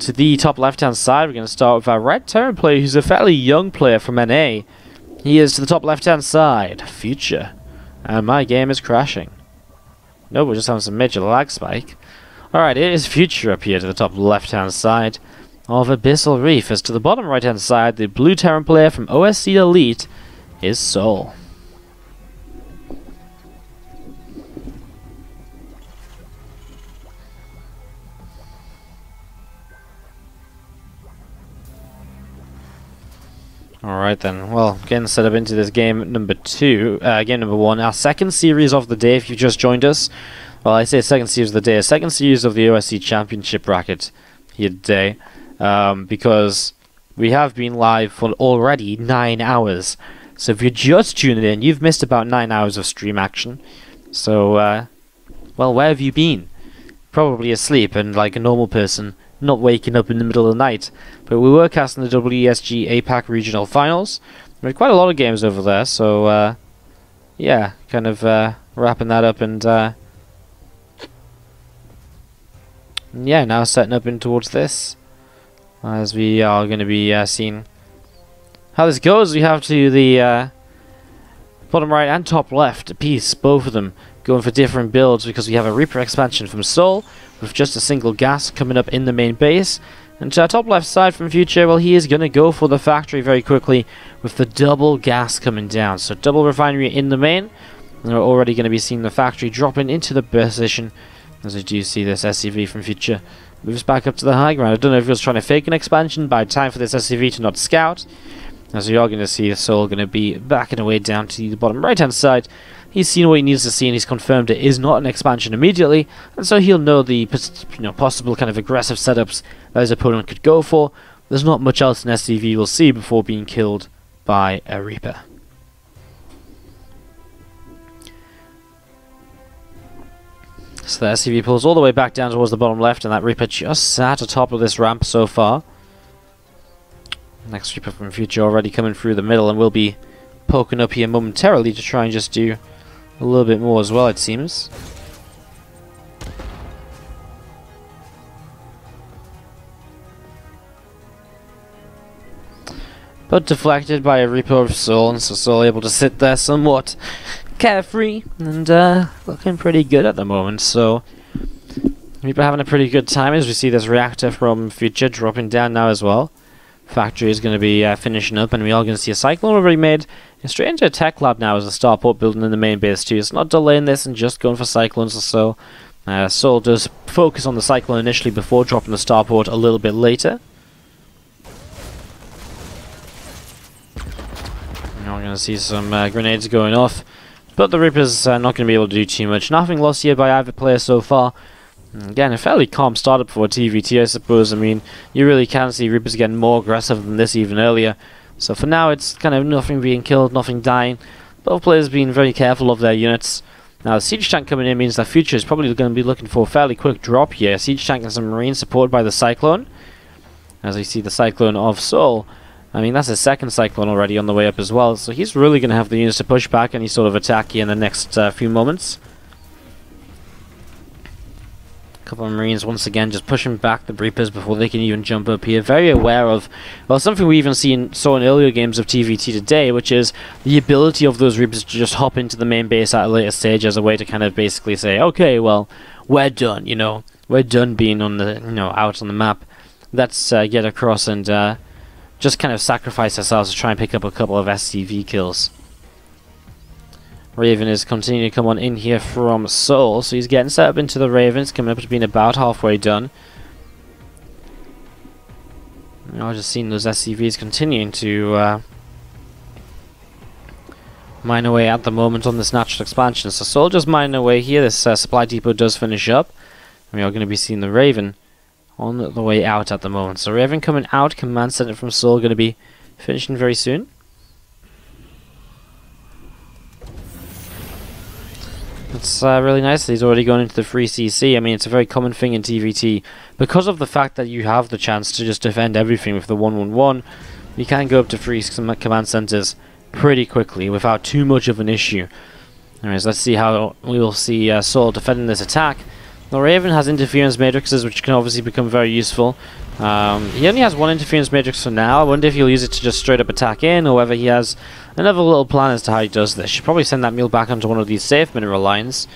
to the top left-hand side, we're going to start with our red Terran player, who's a fairly young player from NA. He is to the top left-hand side, Future. And my game is crashing. No, we're just having some major lag spike. Alright, it is Future up here to the top left-hand side of Abyssal Reef. As to the bottom right-hand side, the blue Terran player from OSC Elite is souL. Alright then, well, getting set up into this game number 1, our second series of the day if you've just joined us. Well, I say second series of the day, second series of the OSC Championship bracket here today, because we have been live for already 9 hours. So if you're just tuning in, you've missed about 9 hours of stream action. So, well, where have you been? Probably asleep and like a normal person, not waking up in the middle of the night. But we were casting the WESG APAC Regional Finals. We had quite a lot of games over there, so yeah, kind of wrapping that up and yeah, now setting up in towards this, as we are going to be seeing how this goes. We have to the bottom right and top left a piece, both of them going for different builds, because we have a Reaper expansion from souL with just a single gas coming up in the main base. And to our top left side from Future, well, he is going to go for the factory very quickly with the double gas coming down. So double refinery in the main, and we're already going to be seeing the factory dropping into the position. As we do see this SCV from Future moves back up to the high ground. I don't know if he was trying to fake an expansion by time for this SCV to not scout. As we are going to see souL going to be backing away down to the bottom right hand side. He's seen what he needs to see and he's confirmed it is not an expansion immediately, and so he'll know the possible kind of aggressive setups that his opponent could go for. There's not much else an SCV will see before being killed by a Reaper. So the SCV pulls all the way back down towards the bottom left, and that Reaper just sat atop of this ramp so far. Next Reaper from Future already coming through the middle and will be poking up here momentarily to try and just do a little bit more as well, it seems. But deflected by a Reaper of souL, and so souL able to sit there somewhat carefree and looking pretty good at the moment. So Reaper having a pretty good time as we see this reactor from Future dropping down now as well. Factory is going to be finishing up, and we are going to see a Cyclone already made. And straight into a tech lab now as a starport building in the main base too. It's not delaying this and just going for Cyclones or so. souL does focus on the Cyclone initially before dropping the starport a little bit later. Now we're going to see some grenades going off, but the Reaper's not going to be able to do too much. Nothing lost here by either player so far. Again, a fairly calm startup for TvT, I suppose. I mean, you really can see Reapers getting more aggressive than this even earlier. So for now, it's kind of nothing being killed, nothing dying. Both players being very careful of their units. Now, the Siege Tank coming in means that Future is probably going to be looking for a fairly quick drop here. Siege Tank and some Marines supported by the Cyclone. As we see the Cyclone of souL. I mean, that's his second Cyclone already on the way up as well. So he's really going to have the units to push back any sort of attack here in the next few moments. Couple of Marines once again just pushing back the Reapers before they can even jump up here. Very aware of, well, something we even saw in earlier games of TvT today, which is the ability of those Reapers to just hop into the main base at a later stage as a way to kind of basically say, okay, well, we're done, you know, we're done being on the, out on the map. Let's get across and just kind of sacrifice ourselves to try and pick up a couple of SCV kills. Raven is continuing to come on in here from souL, so he's getting set up into the Ravens, coming up to being about halfway done. I've just seen those SCVs continuing to mine away at the moment on this natural expansion. So souL just mining away here. This supply depot does finish up. And we are going to be seeing the Raven on the way out at the moment. So Raven coming out, command center from souL going to be finishing very soon. It's really nice that he's already gone into the free CC. I mean, it's a very common thing in TvT. Because of the fact that you have the chance to just defend everything with the 1-1-1, you can go up to free command centers pretty quickly without too much of an issue. Anyways, let's see how we will see souL defending this attack. The Raven has interference matrices, which can obviously become very useful. He only has one interference matrix for now. I wonder if he'll use it to just straight up attack in, or whether he has another little plan as to how he does this. Should probably send that mule back onto one of these safe mineral lines.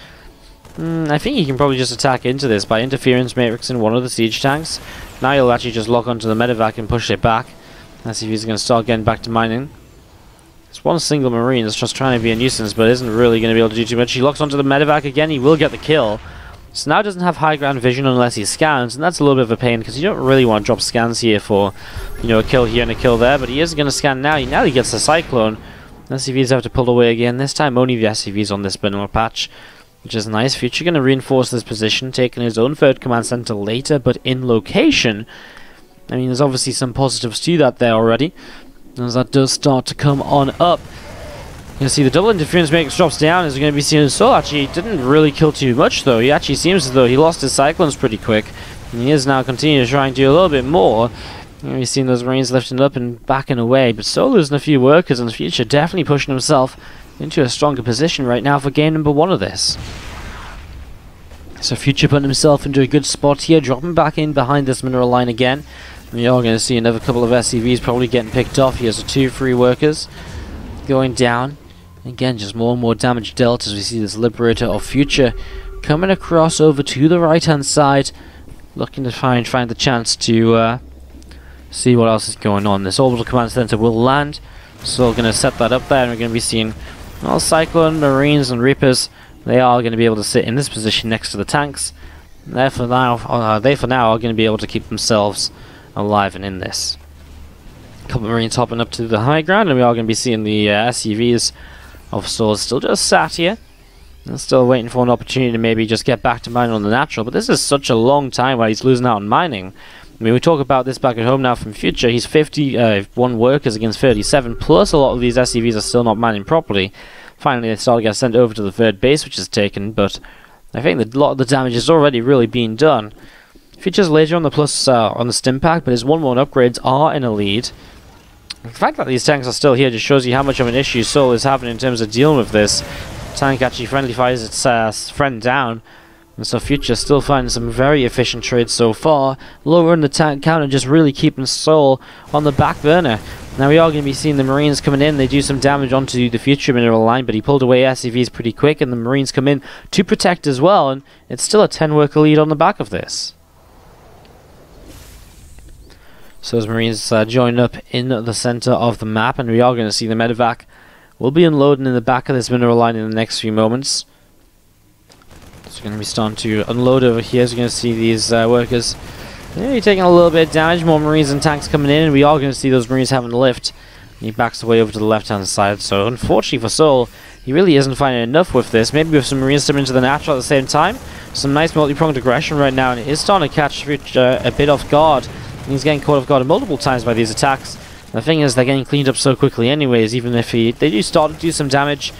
I think he can probably just attack into this by interference matrix in one of the siege tanks. Now he'll actually just lock onto the medevac and push it back. Let's see if he's going to start getting back to mining. It's one single marine that's just trying to be a nuisance, but isn't really going to be able to do too much. He locks onto the medevac again. He will get the kill. So now doesn't have high ground vision unless he scans, and that's a little bit of a pain because you don't really want to drop scans here for, you know, a kill here and a kill there. But he is going to scan now. Now he gets the cyclone. Let's see if he's have to pull away again. This time only the SCVs on this mineral patch, which is nice. Future going to reinforce this position, taking his own third command center later, but in location. I mean, there's obviously some positives to that there already, as that does start to come on up. You can see the double interference matrix drops down, as we're going to be seeing souL actually didn't really kill too much though. He actually seems as though he lost his cyclones pretty quick, and he is now continuing to try and do a little bit more. We've seen those marines lifting up and backing away, but souL losing a few workers in the future, definitely pushing himself into a stronger position right now for game number 1 of this. So Future putting himself into a good spot here, dropping back in behind this mineral line again. We are going to see another couple of SCVs probably getting picked off. He has 2 free workers going down. Again, just more and more damage dealt as we see this Liberator of Future coming across over to the right hand side, looking to find the chance to see what else is going on. This orbital command center will land, so we're going to set that up there, and we're going to be seeing all Cyclone, Marines and Reapers. They are going to be able to sit in this position next to the tanks. They for now are going to be able to keep themselves alive and in this. A couple of Marines hopping up to the high ground, and we are going to be seeing the SCVs of souL still just sat here and still waiting for an opportunity to maybe just get back to mining on the natural. But this is such a long time while he's losing out on mining. I mean, we talk about this back at home now from Future. He's 51 workers against 37, plus a lot of these SCVs are still not mining properly. Finally, they start to get sent over to the third base, which is taken, but I think that a lot of the damage is already really being done. Future's later on the plus on the stim pack, but his 1-1 upgrades are in a lead. The fact that these tanks are still here just shows you how much of an issue souL is having in terms of dealing with this. Tank actually friendly fires its friend down, and so Future still finding some very efficient trades so far, lowering the tank count and just really keeping souL on the back burner. Now we are going to be seeing the Marines coming in. They do some damage onto the Future mineral line, but he pulled away SCVs pretty quick, and the Marines come in to protect as well, and it's still a 10-worker lead on the back of this. So as Marines join up in the center of the map, and we are going to see the medevac will be unloading in the back of this mineral line in the next few moments. So we're going to be starting to unload over here, so we're going to see these workers maybe taking a little bit of damage. More Marines and tanks coming in, and we are going to see those Marines having to lift. And he backs away over to the left-hand side, so unfortunately for souL, he really isn't finding enough with this. Maybe with some Marines stepping into the natural at the same time. Some nice multi-pronged aggression right now, and it is starting to catch Future a bit off guard. And he's getting caught off guard multiple times by these attacks. The thing is, they're getting cleaned up so quickly anyways, even if they do start to do some damage,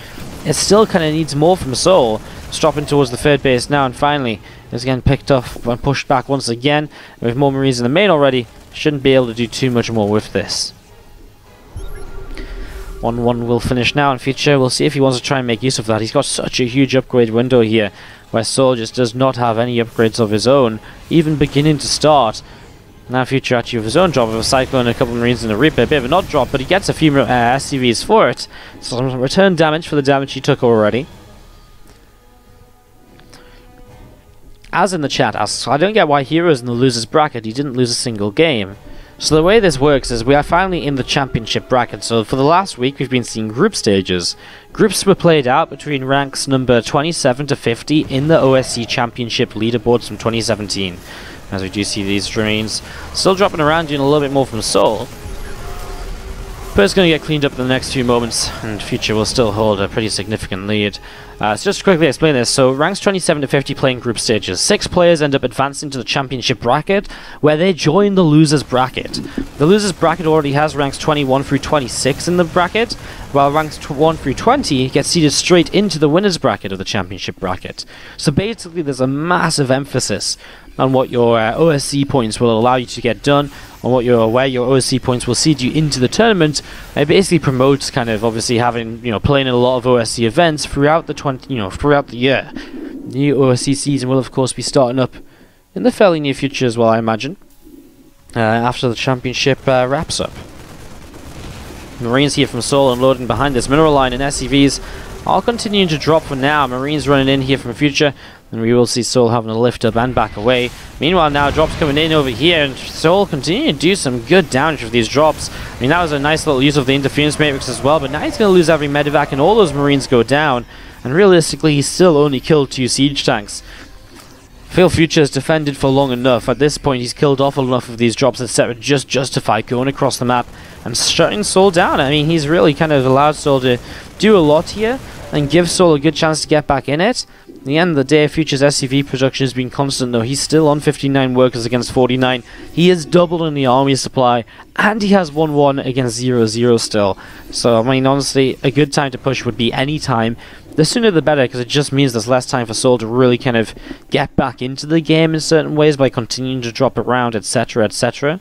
it still kind of needs more from souL. It's dropping towards the third base now, and finally is getting picked up and pushed back once again. With more Marines in the main already, shouldn't be able to do too much more with this. 1-1 will finish now in Future. We'll see if he wants to try and make use of that. He's got such a huge upgrade window here, where souL just does not have any upgrades of his own, even beginning to start. Now Future actually with his own drop of a Cyclone and a couple of Marines and a Reaper, a bit of an odd drop, but he gets a few SCVs for it. So some return damage for the damage he took already. As in the chat asks, I don't get why Heroes in the losers bracket, he didn't lose a single game. So the way this works is we are finally in the championship bracket. So for the last week we've been seeing group stages. Groups were played out between ranks number 27 to 50 in the OSC Championship leaderboards from 2017. As we do see these Marines still dropping around, doing a little bit more from souL. But it's going to get cleaned up in the next few moments, and Future will still hold a pretty significant lead. So just to quickly explain this, so ranks 27 to 50 playing group stages. 6 players end up advancing to the championship bracket, where they join the losers bracket. The losers bracket already has ranks 21 through 26 in the bracket, while ranks 1 through 20 get seeded straight into the winners bracket of the championship bracket. So basically there's a massive emphasis on what your OSC points will allow you to get done, on what where your OSC points will seed you into the tournament. It basically promotes kind of obviously having, playing in a lot of OSC events throughout the throughout the year. new OSC season will of course be starting up in the fairly near future as well, I imagine, after the championship wraps up. Marines here from souL unloading behind this mineral line, and SCVs are continuing to drop for now. Marines running in here from future, and we will see souL having to lift up and back away. Meanwhile, now drops coming in over here, and souL continuing to do some good damage with these drops. I mean, that was a nice little use of the interference matrix as well, but now he's going to lose every medevac, and all those Marines go down. And realistically, he's still only killed 2 siege tanks. Phil Future has defended for long enough. At this point, he's killed off enough of these drops, etc. just justify going across the map and shutting souL down. I mean, he's really kind of allowed souL to do a lot here and give souL a good chance to get back in it. At the end of the day, Future's SCV production has been constant, though. He's still on 59 workers against 49. He is doubled in the army supply, and he has 1-1 against 0-0 still. So, I mean, honestly, a good time to push would be any time. The sooner the better, because it just means there's less time for souL to really kind of get back into the game in certain ways by continuing to drop around, etc., etc.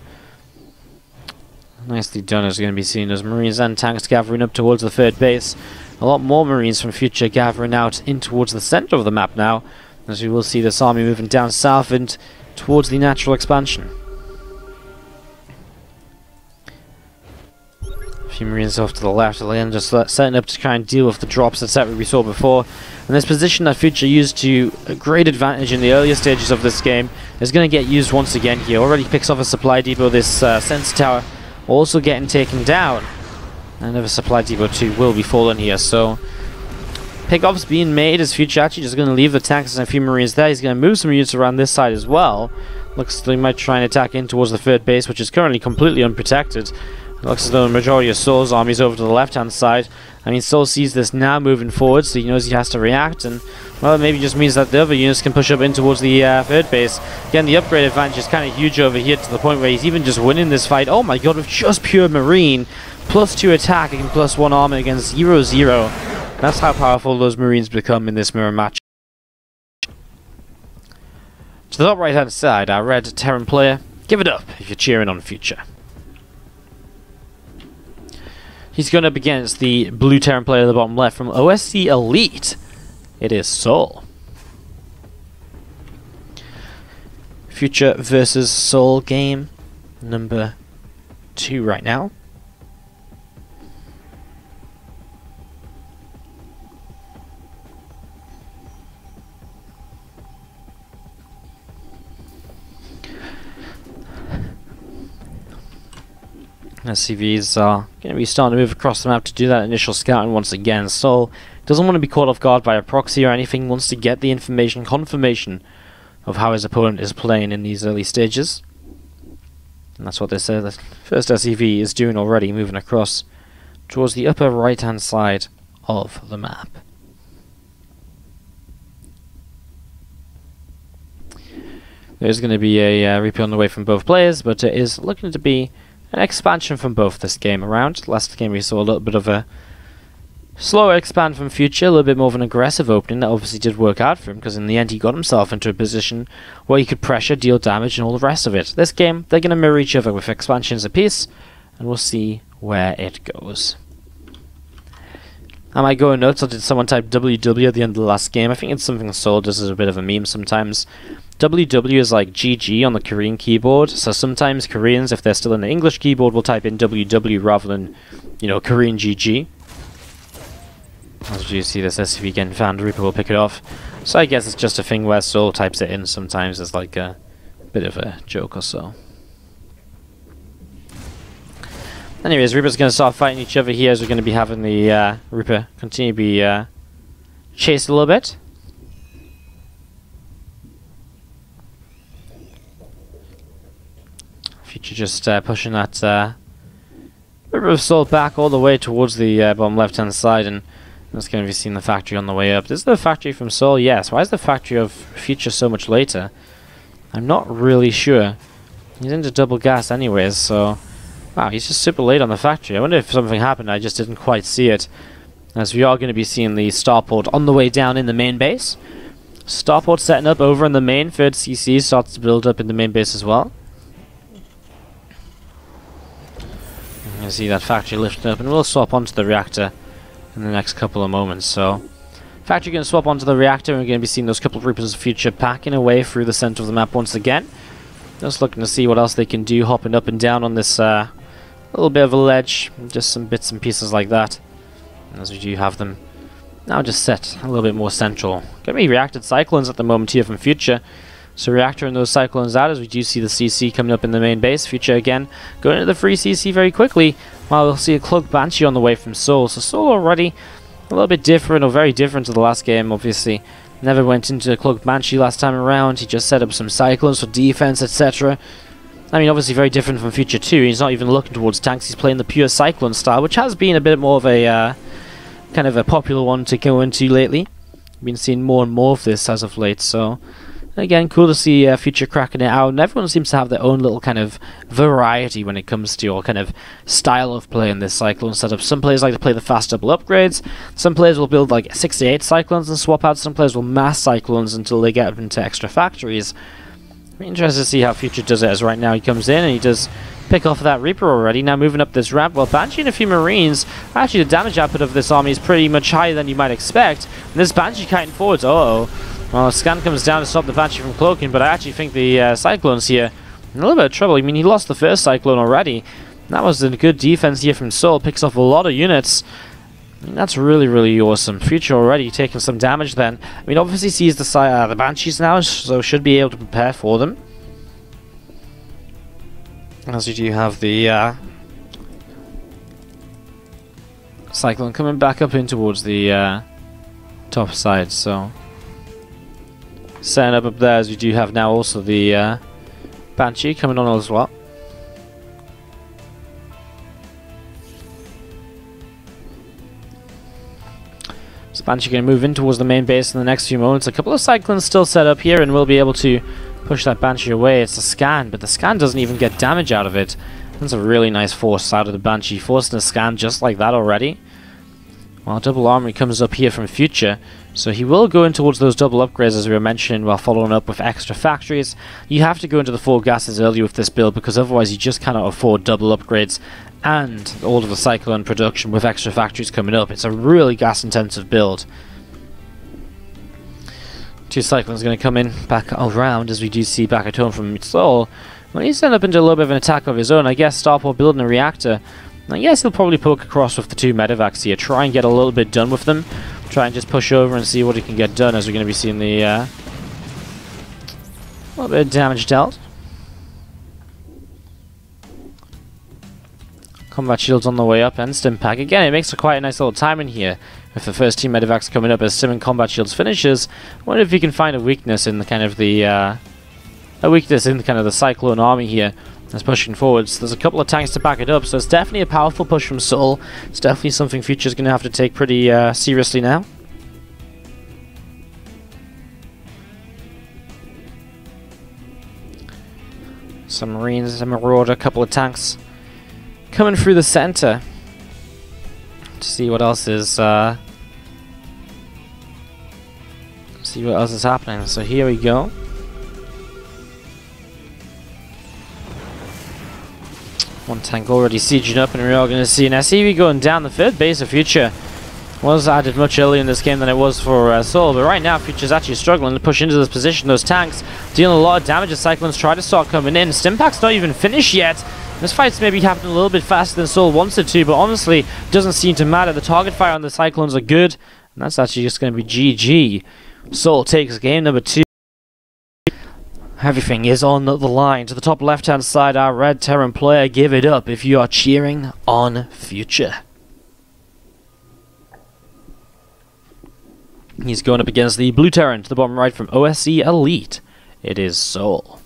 Nicely done, as you're going to be seeing those Marines and tanks gathering up towards the third base. A lot more Marines from Future gathering out in towards the center of the map now, as we will see this army moving down south and towards the natural expansion. A few Marines off to the left, again just setting up to try and deal with the drops, etc. we saw before. And this position that Future used to a great advantage in the earlier stages of this game is going to get used once again here. Already picks off a supply depot, this sensor tower also getting taken down. Another supply depot too will be falling here, so pickoffs being made as Future actually just going to leave the tanks and a few Marines there. He's going to move some units around this side as well. Looks like he might try and attack in towards the third base, which is currently completely unprotected. Looks as though the majority of souL's army is over to the left-hand side. I mean, souL sees this now moving forward, so he knows he has to react, and, well, it maybe just means that the other units can push up in towards the third base. Again, the upgrade advantage is kind of huge over here, to the point where he's even just winning this fight. Oh my god, with just pure Marine, +2 attack and +1 armor against 0-0. That's how powerful those Marines become in this mirror match. To the top right-hand side, our red Terran player. Give it up if you're cheering on Future. He's going up against the blue Terran player at the bottom left from OSC Elite. It is souL. Future versus souL game number 2 right now. SCVs are going to be starting to move across the map to do that initial scouting once again. souL doesn't want to be caught off guard by a proxy or anything, wants to get the information, confirmation of how his opponent is playing in these early stages. And that's what this the first SCV is doing already, moving across towards the upper right hand side of the map. There's going to be a repeat on the way from both players, but it is looking to be an expansion from both this game around. Last game we saw a little bit of a slower expand from Future, a little bit more of an aggressive opening. That obviously did work out for him, because in the end he got himself into a position where he could pressure, deal damage, and all the rest of it. This game, they're going to mirror each other with expansions apiece, and we'll see where it goes. Am I going nuts, or did someone type WW at the end of the last game? I think it's something souL does as a bit of a meme sometimes. WW is like GG on the Korean keyboard, so sometimes Koreans, if they're still in the English keyboard, will type in WW rather than, you know, Korean GG. As you see this SCV getting found, Reaper will pick it off. So I guess it's just a thing where souL types it in sometimes as like a bit of a joke or so. Anyways, Reaper's going to start fighting each other here, as we're going to be having the Reaper continue to be chased a little bit. Future just pushing that Reaper of souL back all the way towards the bottom left hand side, and that's going to be seeing the factory on the way up. This is the factory from souL, yes. Why is the factory of Future so much later? I'm not really sure. He's into double gas anyways, so... Wow, he's just super late on the factory. I wonder if something happened, I just didn't quite see it. As we are going to be seeing the starport on the way down in the main base. Starport setting up over in the main. Third CC starts to build up in the main base as well. You can see that factory lifted up, and we'll swap onto the reactor in the next couple of moments. So Factory going to swap onto the reactor, and we're going to be seeing those couple of Reapers of Future packing away through the center of the map once again. Just looking to see what else they can do, hopping up and down on this little bit of a ledge, just some bits and pieces like that. As we do have them now just set a little bit more central. Going to be reacted Cyclones at the moment here from Future. So reactor and those Cyclones out as we do see the CC coming up in the main base. Future again going into the free CC very quickly, while we'll see a Cloaked Banshee on the way from souL. So souL already a little bit different, or very different to the last game, obviously. Never went into a Cloaked Banshee last time around. He just set up some Cyclones for defense, etc. I mean, obviously very different from Future 2. He's not even looking towards tanks. He's playing the pure Cyclone style, which has been a bit more of a kind of a popular one to go into lately. Been seeing more and more of this as of late, so again, cool to see Future cracking it out, and everyone seems to have their own little kind of variety when it comes to your kind of style of playing this Cyclone setup. Some players like to play the fast double upgrades, some players will build like 6 to 8 Cyclones and swap out, some players will mass Cyclones until they get into extra factories. I'm interested to see how Future does it, as right now he comes in and he does pick off that Reaper already. Now moving up this ramp, well, Banshee and a few Marines, actually the damage output of this army is pretty much higher than you might expect, and this Banshee kiting forwards, well, Scan comes down to stop the Banshee from cloaking, but I actually think the Cyclones here in a little bit of trouble. I mean, he lost the first Cyclone already. That was a good defense here from souL. Picks off a lot of units. I mean, that's really, really awesome. Future already taking some damage then. I mean, obviously sees the Banshees now, so should be able to prepare for them. As you do have the Cyclone coming back up in towards the top side, so setting up there, as we do have now also the Banshee coming on as well. So Banshee going to move in towards the main base in the next few moments. A couple of Cyclones still set up here, and we'll be able to push that Banshee away. It's a Scan, but the Scan doesn't even get damage out of it. That's a really nice force out of the Banshee, forcing a Scan just like that already. Well, double armory comes up here from Future, so he will go in towards those double upgrades as we were mentioning, while following up with extra factories. You have to go into the 4 gases early with this build, because otherwise you just cannot afford double upgrades and all of the Cyclone production with extra factories coming up. It's a really gas intensive build. 2 Cyclones going to come in back around, as we do see back at home from souL. Well, he's set up into a little bit of an attack of his own. I guess Starport building a reactor. I guess he'll probably poke across with the 2 medevacs here, try and get a little bit done with them, try and just push over and see what he can get done, as we're going to be seeing the little bit of damage dealt. Combat shields on the way up, and Stimpack. Again, it makes quite a nice little timing here with the first 2 medevacs coming up as Stim and combat shields finishes. I wonder if you can find a weakness in the kind of the Cyclone army here that's pushing forwards. There's a couple of tanks to back it up, so it's definitely a powerful push from souL. It's definitely something Future's going to have to take pretty seriously now. Some Marines, a Marauder, a couple of tanks coming through the center to see what else is happening. So here we go. One tank already sieging up, and we are going to see an SCV going down. The 3rd base of Future was added much earlier in this game than it was for souL, but right now Future's actually struggling to push into this position. Those tanks dealing a lot of damage as Cyclones try to start coming in. Stimpack's not even finished yet. This fight's maybe happening a little bit faster than souL wants it to, but honestly, it doesn't seem to matter. The target fire on the Cyclones are good, and that's actually just going to be GG. souL takes game number 2. Everything is on the line. To the top left-hand side, our red Terran player. Give it up if you are cheering on Future. He's going up against the blue Terran to the bottom right from OSC Elite. It is souL.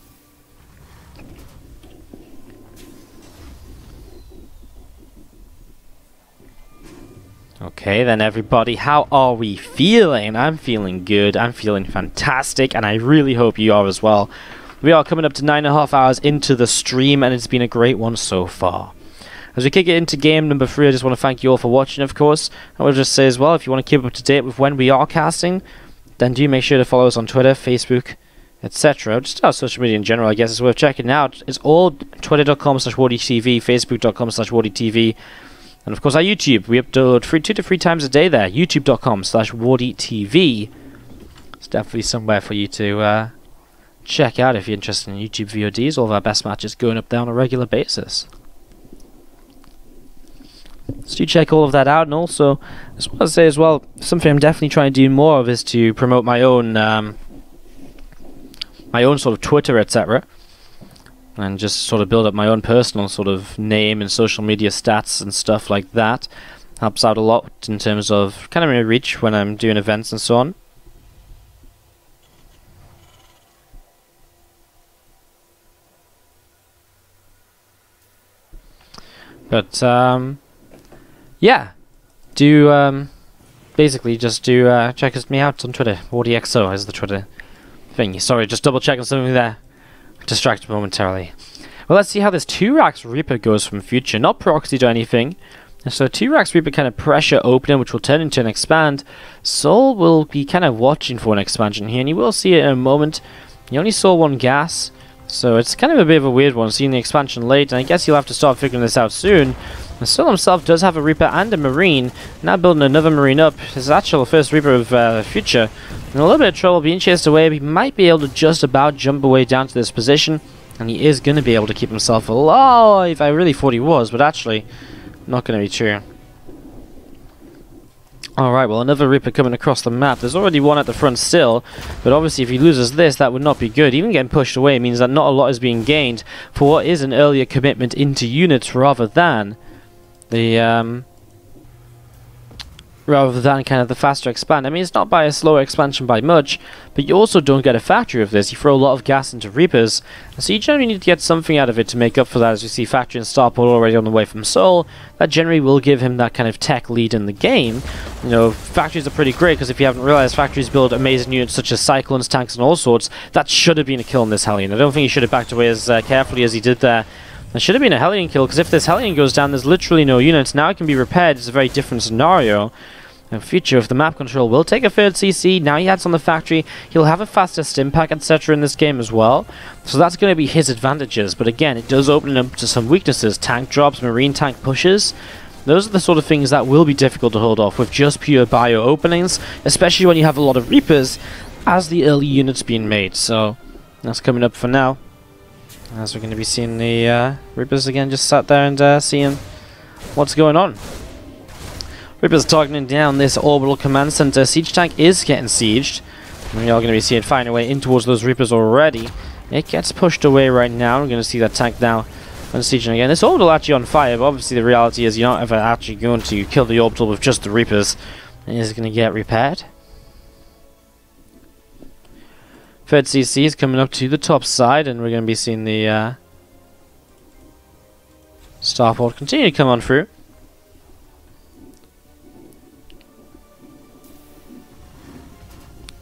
Okay then, everybody, how are we feeling? I'm feeling good, I'm feeling fantastic, and I really hope you are as well. We are coming up to 9.5 hours into the stream, and it's been a great one so far. As we kick it into game number 3, I just want to thank you all for watching, of course. I will just say as well, if you want to keep up to date with when we are casting, then do make sure to follow us on Twitter, Facebook, etc. Just our social media in general, I guess it's worth checking out. It's all twitter.com/WardiTV, facebook.com/WardiTV. And of course our YouTube, we upload 2 to 3 times a day there, youtube.com/WardiTV. It's definitely somewhere for you to check out if you're interested in YouTube VODs. All of our best matches going up there on a regular basis. So do check all of that out, and also, I just want to say as well, something I'm definitely trying to do more of is to promote my own sort of Twitter, etc. And just sort of build up my own personal sort of name and social media stats and stuff like that. Helps out a lot in terms of kind of my reach when I'm doing events and so on. But yeah, do basically just do check me out on Twitter. WardiXO is the Twitter thing. Sorry, just double checking something there. Distracted momentarily. Well, let's see how this 2-Rax Reaper goes from future. Not proxied or anything. And so 2-Rax Reaper kind of pressure opening, which will turn into an expand. souL will be kind of watching for an expansion here, and you will see it in a moment. You only saw 1 gas, so it's kind of a bit of a weird one, seeing the expansion late, and I guess you'll have to start figuring this out soon. And souL himself does have a Reaper and a Marine. Now building another Marine up. His actual first Reaper of the future. In a little bit of trouble, being chased away, but he might be able to just about jump away down to this position. And he is going to be able to keep himself alive. I really thought he was, but actually, not going to be true. Alright, well, another Reaper coming across the map. There's already one at the front still, but obviously if he loses this, that would not be good. Even getting pushed away means that not a lot is being gained for what is an earlier commitment into units rather than the kind of the faster expand. I mean, it's not by a slower expansion by much, but you also don't get a factory of this. You throw a lot of gas into Reapers, and so you generally need to get something out of it to make up for that. As you see, factory and starport already on the way from souL, that generally will give him that kind of tech lead in the game. You know, factories are pretty great, because if you haven't realized, factories build amazing units such as cyclones, tanks, and all sorts. That should have been a kill on this Hellion. I don't think he should have backed away as carefully as he did there. It should have been a Hellion kill, because if this Hellion goes down, there's literally no units. Now it can be repaired. It's a very different scenario. In future, if the map control will take a 3rd CC, now he adds on the factory, he'll have a faster stim pack, etc. in this game as well. So that's going to be his advantages. But again, it does open up to some weaknesses. Tank drops, marine tank pushes. Those are the sort of things that will be difficult to hold off with just pure bio openings, especially when you have a lot of Reapers as the early units being made. So that's coming up for now. As we're going to be seeing the Reapers again just sat there and seeing what's going on. Reaper's targeting down this orbital command center. Siege tank is getting sieged. We are going to be seeing finding a way in towards those Reapers already. It gets pushed away right now. We're going to see that tank now unsieging again. This orbital actually on fire, but obviously the reality is you're not ever actually going to kill the orbital with just the Reapers. It is going to get repaired. 3rd CC is coming up to the top side, and we're going to be seeing the starport continue to come on through.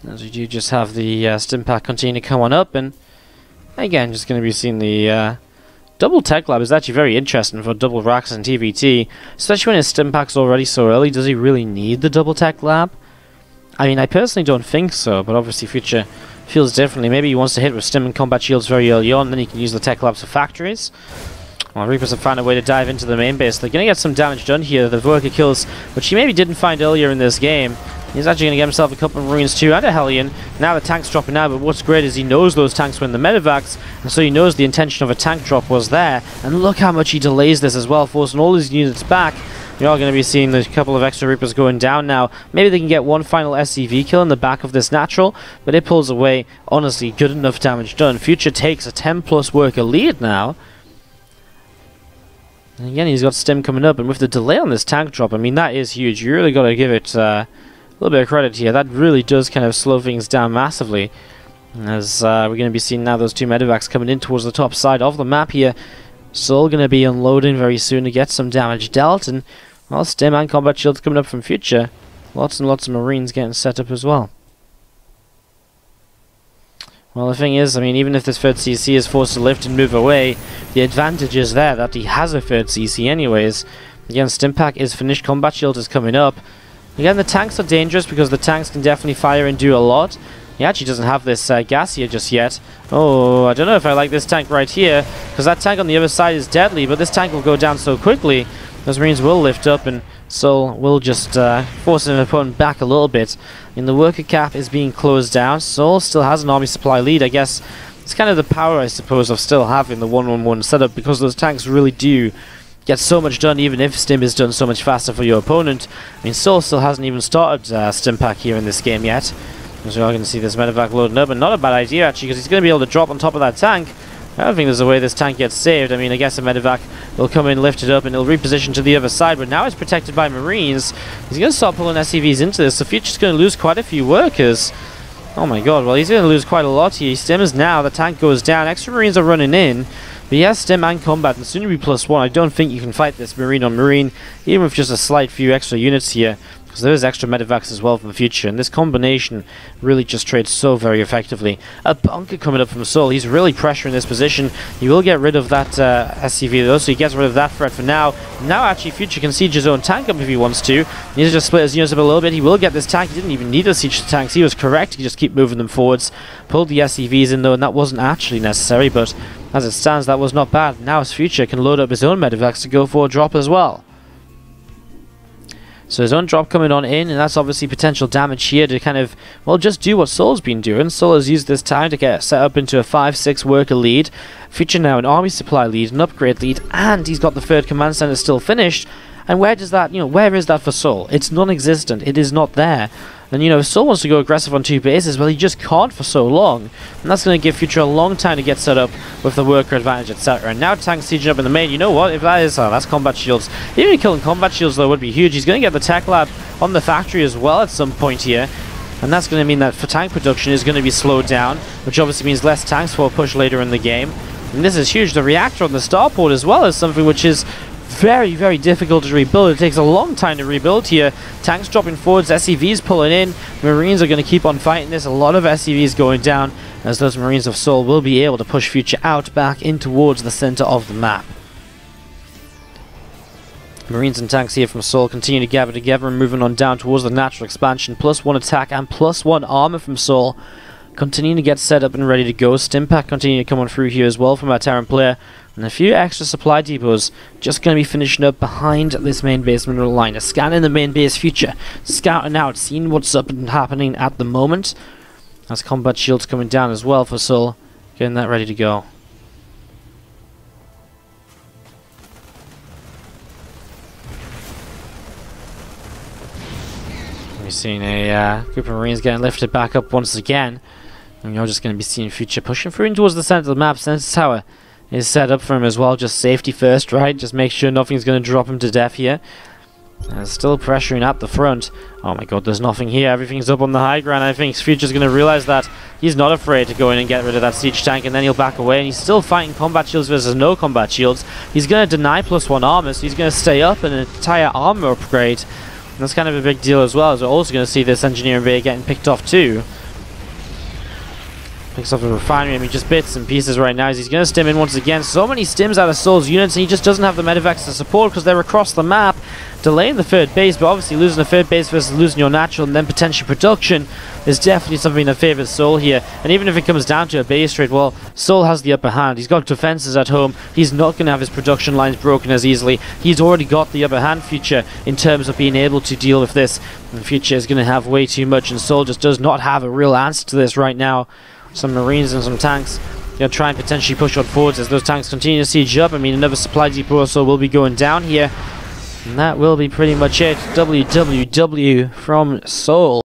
As we do just have the stim pack continue to come on up, and again, just going to be seeing the double tech lab is actually very interesting for double Rax and TvT, especially when his stim pack's already so early. Does he really need the double tech lab? I mean, I personally don't think so, but obviously future feels differently. Maybe he wants to hit with stim and combat shields very early on, then he can use the tech labs for factories. Well, Reapers have found a way to dive into the main base. They're going to get some damage done here. The worker kills, which he maybe didn't find earlier in this game. He's actually going to get himself a couple of Marines too, and a Hellion. Now the tank's dropping out, but what's great is he knows those tanks were in the medevacs, and so he knows the intention of a tank drop was there. And look how much he delays this as well, forcing all his units back. We are going to be seeing a couple of extra Reapers going down now. Maybe they can get one final SCV kill in the back of this natural, but it pulls away. Honestly, good enough damage done. Future takes a 10+ worker lead now. And again, he's got stim coming up, and with the delay on this tank drop, I mean, that is huge. You really got to give it a little bit of credit here. That really does kind of slow things down massively. As we're going to be seeing now those 2 medevacs coming in towards the top side of the map here. souL going to be unloading very soon to get some damage dealt, and well, stim and combat shields coming up from future. Lots and lots of Marines getting set up as well. Well, the thing is, I mean, even if this 3rd CC is forced to lift and move away, the advantage is there that he has a 3rd CC anyways. Again, stim pack is finished, combat shield is coming up. Again, the tanks are dangerous because the tanks can definitely fire and do a lot. He actually doesn't have this gas here just yet. Oh, I don't know if I like this tank right here, because that tank on the other side is deadly, but this tank will go down so quickly. those Marines will lift up, and souL will just force an opponent back a little bit. And the worker cap is being closed down. souL still has an army supply lead. I guess it's kind of the power, I suppose, of still having the 1-1-1 setup, because those tanks really do get so much done, even if stim is done so much faster for your opponent. I mean, souL still hasn't even started stim pack here in this game yet. As we are going to see this medevac loading up, and not a bad idea actually, because he's going to be able to drop on top of that tank. I don't think there's a way this tank gets saved. I mean, I guess a medevac will come in, lift it up, and he'll reposition to the other side, but now it's protected by Marines. He's going to start pulling SCVs into this, so Future's going to lose quite a few workers. Oh my god, well, he's going to lose quite a lot here. He stims now, the tank goes down, extra Marines are running in, but he has stim and combat, and soon to be +1. I don't think you can fight this Marine on Marine, even with just a slight few extra units here, because there is extra medevacs as well from the Future, and this combination really just trades so very effectively. A bunker coming up from souL. He's really pressuring this position. He will get rid of that SCV though, so he gets rid of that threat for now. Now actually Future can siege his own tank up if he wants to. He needs to just split his units up a little bit. He will get this tank. He didn't even need to siege the tanks. He was correct. He just keep moving them forwards. Pulled the SCVs in though, and that wasn't actually necessary, but as it stands, that was not bad. Now his Future can load up his own medevacs to go for a drop as well. So his own drop coming on in, and that's obviously potential damage here to kind of, well, just do what souL's been doing. souL has used this time to get set up into a 5-6 worker lead. Future now an army supply lead, an upgrade lead, and he's got the 3rd command center still finished. And where does that, where is that for souL? It's non-existent. It is not there. And, if souL wants to go aggressive on 2 bases, well, he just can't for so long. And that's going to give Future a long time to get set up with the worker advantage, etc. And now tank sieging up in the main. You know what? If that is, that's combat shields. Even killing combat shields, though, would be huge. He's going to get the tech lab on the factory as well at some point here. And that's going to mean that for tank production is going to be slowed down, which obviously means less tanks for a push later in the game. And this is huge. The reactor on the starport as well is something which is very, very difficult to rebuild. It takes a long time to rebuild here. Tanks dropping forwards, SCVs pulling in. Marines are going to keep on fighting this. A lot of SCVs going down, as those Marines of souL will be able to push Future out back in towards the center of the map. Marines and tanks here from souL continue to gather together and moving on down towards the natural expansion. +1 attack and +1 armor from souL. Continuing to get set up and ready to go. Stimpack continuing to come on through here as well from our Terran player. And a few extra supply depots just going to be finishing up behind this main base mineral line. A scan in the main base Future. Scouting out, seeing what's up and happening at the moment. As combat shields coming down as well for souL. Getting that ready to go. We're seeing a group of Marines getting lifted back up once again. And you're just going to be seeing Future pushing through in towards the center of the map. Sensor tower is set up for him as well. Just safety first, right? Just make sure nothing's going to drop him to death here. And still pressuring at the front. Oh my god, there's nothing here. Everything's up on the high ground. I think Future's going to realize that he's not afraid to go in and get rid of that siege tank, and then he'll back away. And he's still fighting combat shields versus no combat shields. He's going to deny +1 armor, so he's going to stay up in an entire armor upgrade. And that's kind of a big deal as well, as we're also going to see this engineering bay getting picked off too. Picks off the refinery. I mean, just bits and pieces right now as he's going to stim in once again. So many stims out of souL's units, and he just doesn't have the medevacs to support because they're across the map, delaying the 3rd base. But obviously losing the 3rd base versus losing your natural and then potentially production is definitely something that favors souL here. And even if it comes down to a base trade, well, souL has the upper hand. He's got defenses at home. He's not going to have his production lines broken as easily. He's already got the upper hand, Future, in terms of being able to deal with this. And Future is going to have way too much, and souL just does not have a real answer to this right now. Some Marines and some tanks going to try and potentially push on forwards as those tanks continue to siege up. I mean, another supply depot also will be going down here. And that will be pretty much it. WWW from souL.